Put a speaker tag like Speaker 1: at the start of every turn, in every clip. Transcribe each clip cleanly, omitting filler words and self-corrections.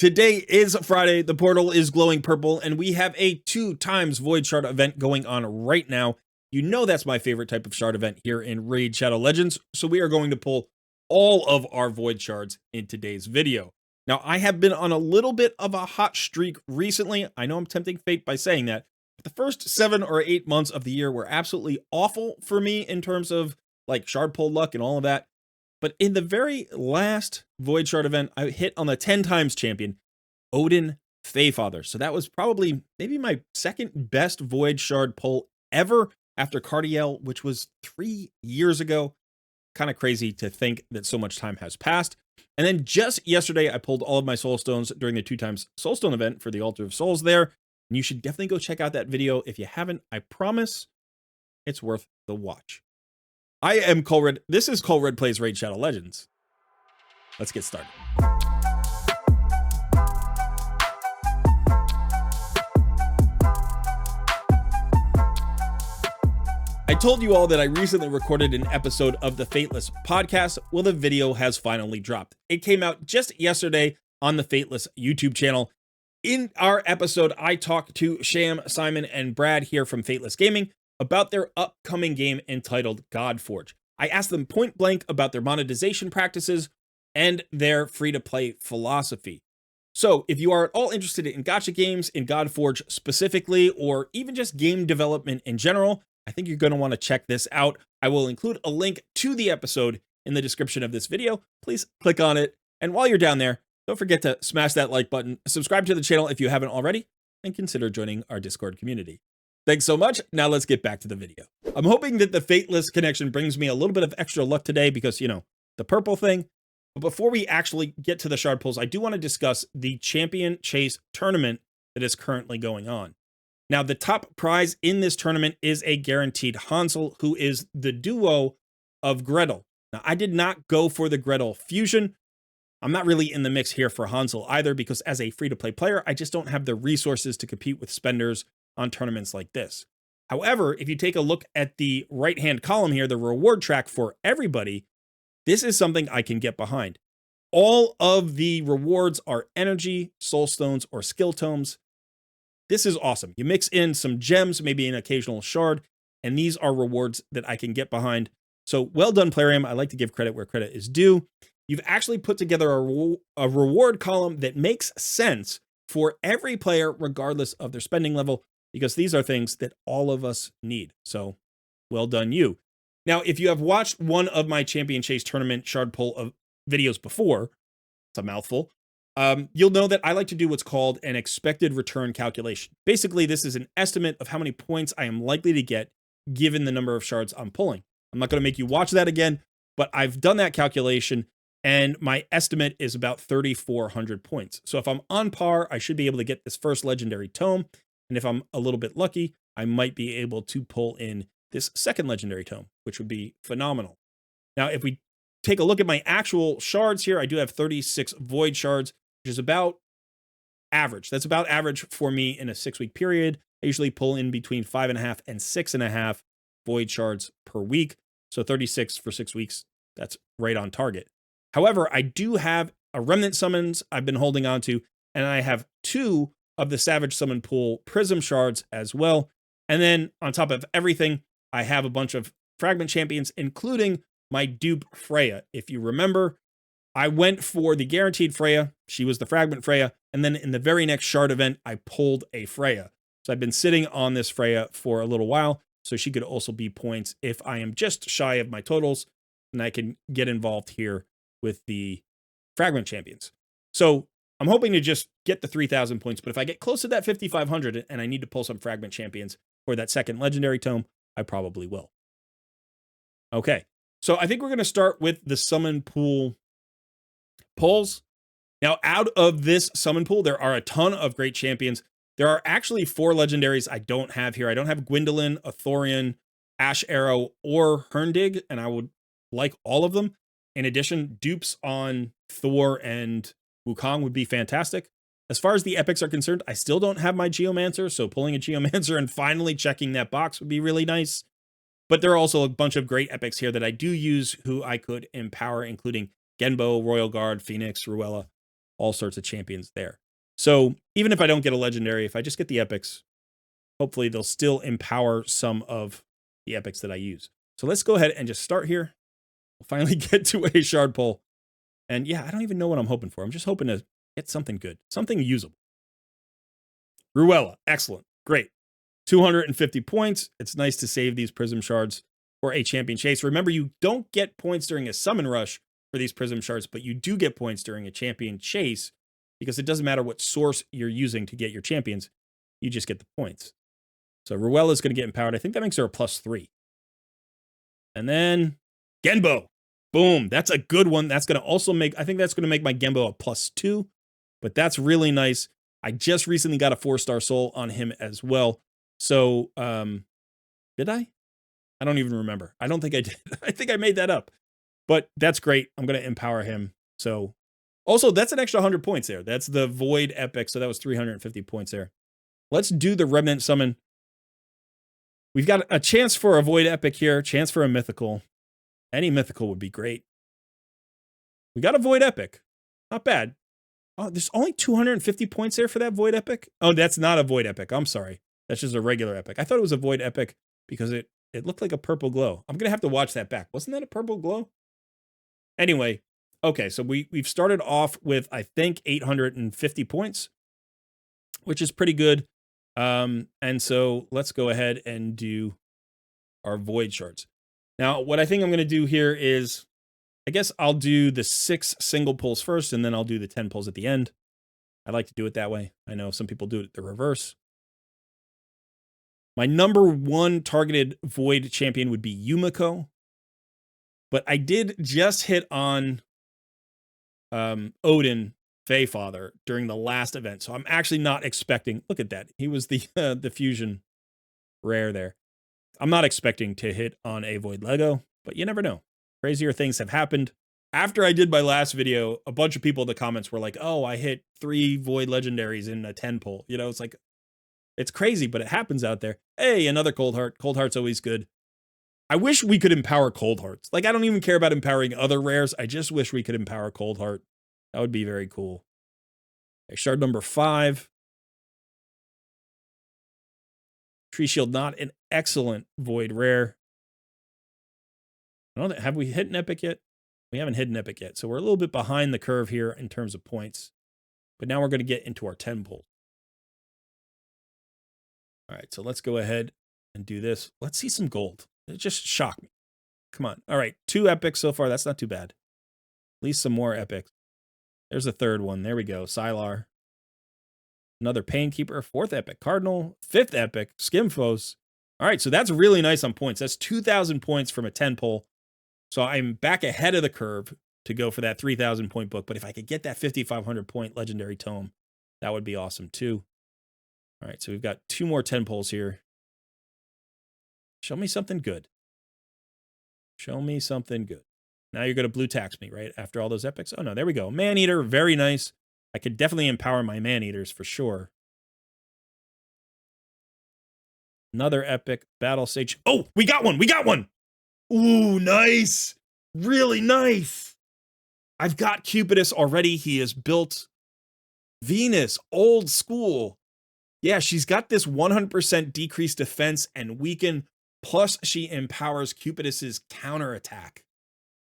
Speaker 1: Today is Friday, the portal is glowing purple, and we have a 2x Void Shard event going on right now. You know that's my favorite type of shard event here in Raid Shadow Legends, so we are going to pull all of our Void Shards in today's video. Now, I have been on a little bit of a hot streak recently. I know I'm tempting fate by saying that, but the first 7 or 8 months of the year were absolutely awful for me in terms of like shard pull luck and all of that. But in the very last Void Shard event, I hit on the 10x champion, Odin Feyfather. So that was probably maybe my second best Void Shard pull ever after Cardiel, which was 3 years ago. Kind of crazy to think that so much time has passed. And then just yesterday, I pulled all of my soul stones during the 2x soulstone event for the Altar of Souls there. And you should definitely go check out that video. If you haven't, I promise it's worth the watch. I am Colred. This is Colred Plays Raid Shadow Legends. Let's get started. I told you all that I recently recorded an episode of the Fateless podcast. Well, the video has finally dropped. It came out just yesterday on the Fateless YouTube channel. In our episode, I talked to Sham, Simon, and Brad here from Fateless Gaming about their upcoming game entitled Godforge. I asked them point blank about their monetization practices and their free-to-play philosophy. So if you are at all interested in gacha games, in Godforge specifically, or even just game development in general, I think you're going to want to check this out. I will include a link to the episode in the description of this video. Please click on it. And while you're down there, don't forget to smash that like button, subscribe to the channel if you haven't already, and consider joining our Discord community. Thanks so much. Now let's get back to the video. I'm hoping that the Fateless connection brings me a little bit of extra luck today because, you know, the purple thing. But before we actually get to the shard pulls, I do want to discuss the Champion Chase tournament that is currently going on. Now, the top prize in this tournament is a guaranteed Hansel, who is the duo of Gretel. Now, I did not go for the Gretel fusion. I'm not really in the mix here for Hansel either because as a free-to-play player, I just don't have the resources to compete with spenders on tournaments like this. However, if you take a look at the right-hand column here, the reward track for everybody, this is something I can get behind. All of the rewards are energy, soul stones, or skill tomes. This is awesome. You mix in some gems, maybe an occasional shard, and these are rewards that I can get behind. So well done, Plarium. I like to give credit where credit is due. You've actually put together a reward column that makes sense for every player, regardless of their spending level, because these are things that all of us need. So well done, you. Now, if you have watched one of my Champion Chase tournament shard pull of videos before, it's a mouthful, you'll know that I like to do what's called an expected return calculation. Basically, this is an estimate of how many points I am likely to get given the number of shards I'm pulling. I'm not going to make you watch that again, but I've done that calculation, and my estimate is about 3,400 points. So if I'm on par, I should be able to get this first legendary tome. And if I'm a little bit lucky, I might be able to pull in this second legendary tome, which would be phenomenal. Now, if we take a look at my actual shards here, I do have 36 void shards, which is about average. That's about average for me in a 6-week period. I usually pull in between 5.5 and 6.5 void shards per week. So 36 for 6 weeks, that's right on target. However, I do have a remnant summons I've been holding on to, and I have 2 of the Savage Summon Pool Prism shards as well. And then on top of everything, I have a bunch of fragment champions, including my dupe Freya. If you remember, I went for the guaranteed Freya. She was the fragment Freya. And then in the very next shard event, I pulled a Freya. So I've been sitting on this Freya for a little while. So she could also be points if I am just shy of my totals, and I can get involved here with the fragment champions. So I'm hoping to just get the 3,000 points, but if I get close to that 5,500 and I need to pull some fragment champions for that second legendary tome, I probably will. Okay, so I think we're going to start with the summon pool pulls. Now, out of this summon pool, there are a ton of great champions. There are actually 4 legendaries I don't have here. I don't have Gwendolyn, Athorian, Ash Arrow, or Herndig, and I would like all of them. In addition, dupes on Thor and Wukong would be fantastic. As far as the epics are concerned, I still don't have my Geomancer, so pulling a Geomancer and finally checking that box would be really nice. But there are also a bunch of great epics here that I do use who I could empower, including Genbo, Royal Guard, Phoenix, Ruella, all sorts of champions there. So even if I don't get a legendary, if I just get the epics, hopefully they'll still empower some of the epics that I use. So let's go ahead and just start here. We'll finally get to a shard pull. And yeah, I don't even know what I'm hoping for. I'm just hoping to get something good, something usable. Ruella, excellent, great. 250 points. It's nice to save these Prism Shards for a champion chase. Remember, you don't get points during a summon rush for these Prism Shards, but you do get points during a champion chase because it doesn't matter what source you're using to get your champions. You just get the points. So Ruella is going to get empowered. I think that makes her a +3. And then Genbo. Boom. That's a good one. That's going to also make, I think that's going to make my Genbo a +2, but that's really nice. I just recently got a 4-star soul on him as well. So, did I? I don't even remember. I don't think I did. I think I made that up, but that's great. I'm going to empower him. So also that's an extra 100 points there. That's the Void epic. So that was 350 points there. Let's do the Remnant summon. We've got a chance for a Void epic here, chance for a mythical. Any mythical would be great. We got a Void epic. Not bad. Oh, there's only 250 points there for that Void epic. Oh, that's not a Void epic. I'm sorry. That's just a regular epic. I thought it was a Void epic because it looked like a purple glow. I'm going to have to watch that back. Wasn't that a purple glow? Anyway, okay, so we've started off with, I think, 850 points, which is pretty good. And so let's go ahead and do our Void Shards. Now, what I think I'm going to do here is, I guess I'll do the 6 single pulls first, and then I'll do the 10 pulls at the end. I like to do it that way. I know some people do it the reverse. My number 1 targeted Void champion would be Yumiko, but I did just hit on Odin Faefather during the last event, so I'm actually not expecting. Look at that. He was the fusion rare there. I'm not expecting to hit on a Void Lego, but you never know. Crazier things have happened. After I did my last video, a bunch of people in the comments were like, oh, I hit 3 Void Legendaries in a 10 pull. You know, it's like, it's crazy, but it happens out there. Hey, another Cold Heart. Cold Heart's always good. I wish we could empower Cold Hearts. Like, I don't even care about empowering other rares. I just wish we could empower Cold Heart. That would be very cool. Okay, shard number 5. Tree Shield, not an excellent Void rare. I don't know, have we hit an epic yet? We haven't hit an epic yet, so we're a little bit behind the curve here in terms of points. But now we're going to get into our 10 pulls. All right, so let's go ahead and do this. Let's see some gold. It just shocked me. Come on. All right, 2 epics so far. That's not too bad. At least some more epics. There's the 3rd one. There we go. Sylar. Another Painkeeper. 4th epic. Cardinal. 5th epic. Skimfos. All right, so that's really nice on points. That's 2,000 points from a 10 pull. So I'm back ahead of the curve to go for that 3,000 point book. But if I could get that 5,500 point legendary tome, that would be awesome too. All right, so we've got 2 more 10 pulls here. Show me something good. Show me something good. Now you're going to blue tax me, right? After all those epics. Oh, no, there we go. Man-Eater, very nice. I could definitely empower my Man-Eaters for sure. Another epic. Battle Sage. Oh, we got one. We got one. Ooh, nice. Really nice. I've got Cupidus already. He is built. Venus, old school. Yeah, she's got this 100% decreased defense and weaken, plus she empowers Cupidus's counterattack.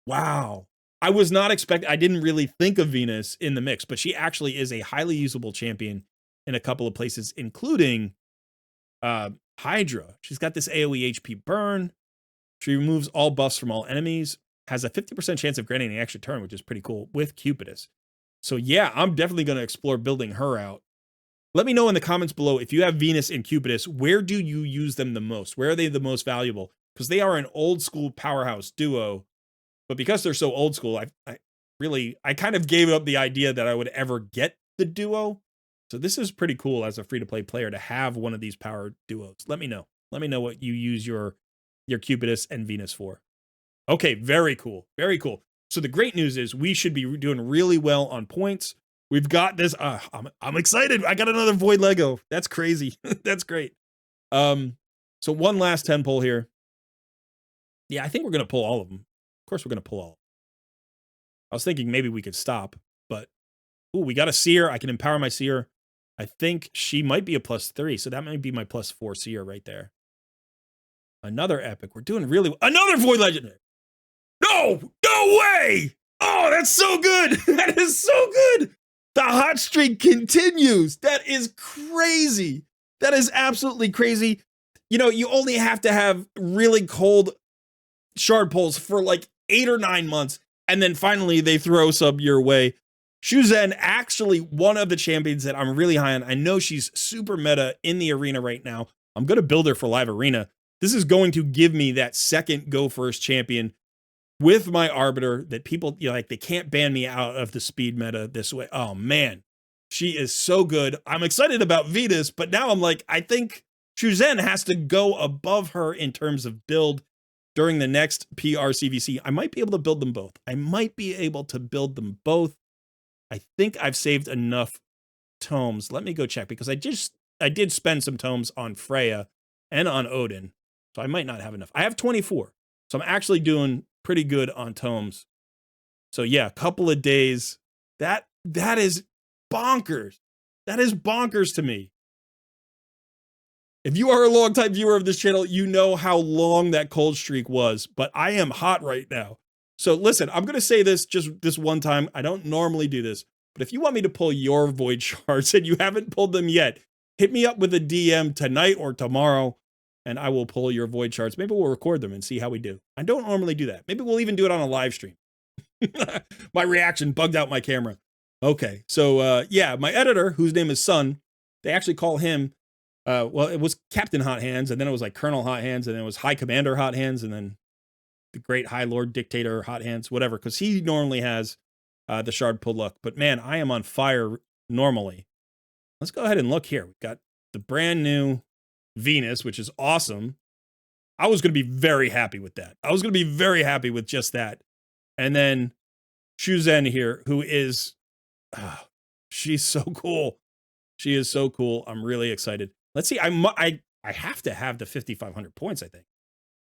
Speaker 1: Wow. I was not expecting, I didn't really think of Venus in the mix, but she actually is a highly usable champion in a couple of places, including Hydra. She's got this AoE HP burn. She removes all buffs from all enemies, has a 50% chance of granting an extra turn, which is pretty cool, with Cupidus. So yeah, I'm definitely going to explore building her out. Let me know in the comments below, if you have Venus and Cupidus, where do you use them the most? Where are they the most valuable? Because they are an old school powerhouse duo, but because they're so old school, I kind of gave up the idea that I would ever get the duo. So this is pretty cool as a free-to-play player to have one of these power duos. Let me know. Let me know what you use your Cupidus and Venus for. Okay, very cool. Very cool. So the great news is we should be doing really well on points. We've got this. I'm excited. I got another Void Lego. That's crazy. That's great. So one last 10 pull here. Yeah, I think we're going to pull all of them. Of course, we're going to pull all. I was thinking maybe we could stop, but Ooh, we got a seer. I can empower my seer. I think she might be a +3, so that might be my +4 seer right there. Another epic. We're doing really well. Another void legendary. No way. Oh, that's so good. That is so good. The hot streak continues. That is crazy. That is absolutely crazy. You know, you only have to have really cold shard pulls for like 8 or 9 months, and then finally they throw some your way. Shuzen, actually one of the champions that I'm really high on. I know she's super meta in the arena right now. I'm going to build her for live arena. This is going to give me that second go first champion with my arbiter that people, you know, like they can't ban me out of the speed meta this way. Oh man, she is so good. I'm excited about Venus, but now I'm like, I think Shuzen has to go above her in terms of build during the next PRCVC. I might be able to build them both. I might be able to build them both. I think I've saved enough tomes. Let me go check because I did spend some tomes on Freya and on Odin. So I might not have enough. I have 24. So I'm actually doing pretty good on tomes. So yeah, a couple of days. That is bonkers. That is bonkers to me. If you are a longtime viewer of this channel, you know how long that cold streak was, but I am hot right now. So listen, I'm going to say this just this one time. I don't normally do this, but if you want me to pull your void shards and you haven't pulled them yet, hit me up with a DM tonight or tomorrow, and I will pull your void shards. Maybe we'll record them and see how we do. I don't normally do that. Maybe we'll even do it on a live stream. My reaction bugged out my camera. Okay, so yeah, my editor, whose name is Sun, they actually call him, well, it was Captain Hot Hands, and then it was like Colonel Hot Hands, and then it was High Commander Hot Hands, and then the Great High Lord Dictator Hot Hands, whatever, because he normally has the shard pull luck. But man, I am on fire normally. Let's go ahead and look here. We've got the brand new Venus, which is awesome. I was going to be very happy with that. I was going to be very happy with just that. And then Shuzen here, who is, she's so cool. She is so cool. I'm really excited. Let's see. I have to have the 5,500 points, I think.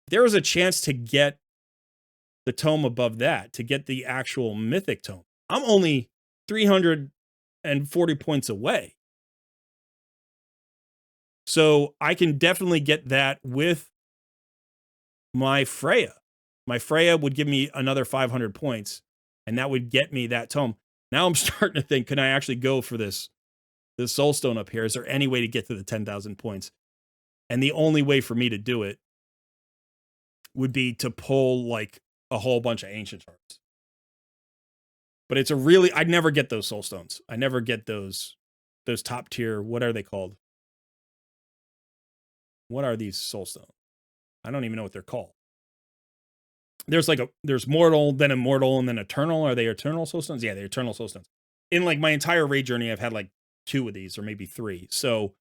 Speaker 1: There is a chance to get the tome above that, to get the actual mythic tome. I'm only 340 points away. So I can definitely get that with my Freya. My Freya would give me another 500 points, and that would get me that tome. Now I'm starting to think, can I actually go for this soulstone up here? Is there any way to get to the 10,000 points? And the only way for me to do it would be to pull like a whole bunch of ancient shards. But it's a really, I'd never get those soulstones. I never get those top tier, what are they called? What are these soulstones? I don't even know what they're called. There's like there's mortal, then immortal, and then eternal. Are they eternal soulstones? Yeah, they're eternal soulstones. In like my entire raid journey, I've had like 2 of these or maybe 3. So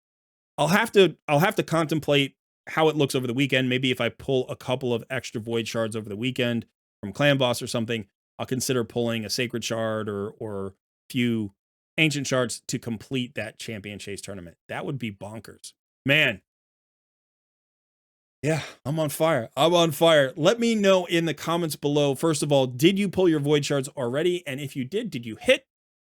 Speaker 1: I'll have to contemplate how it looks over the weekend. Maybe if I pull a couple of extra void shards over the weekend from Clan Boss or something, I'll consider pulling a sacred shard or few ancient shards to complete that champion chase tournament. That would be bonkers. Man. Yeah, I'm on fire. I'm on fire. Let me know in the comments below. First of all, did you pull your void shards already? And if you did you hit?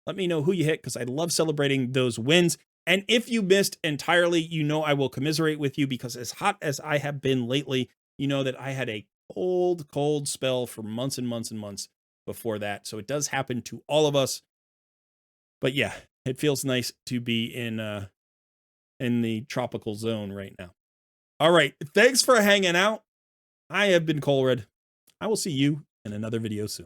Speaker 1: Let me know who you hit because I love celebrating those wins. And if you missed entirely, you know I will commiserate with you because as hot as I have been lately, you know that I had a cold spell for months and months and months before that. So it does happen to all of us. But yeah, it feels nice to be in the tropical zone right now. All right, thanks for hanging out. I have been Colred. I will see you in another video soon.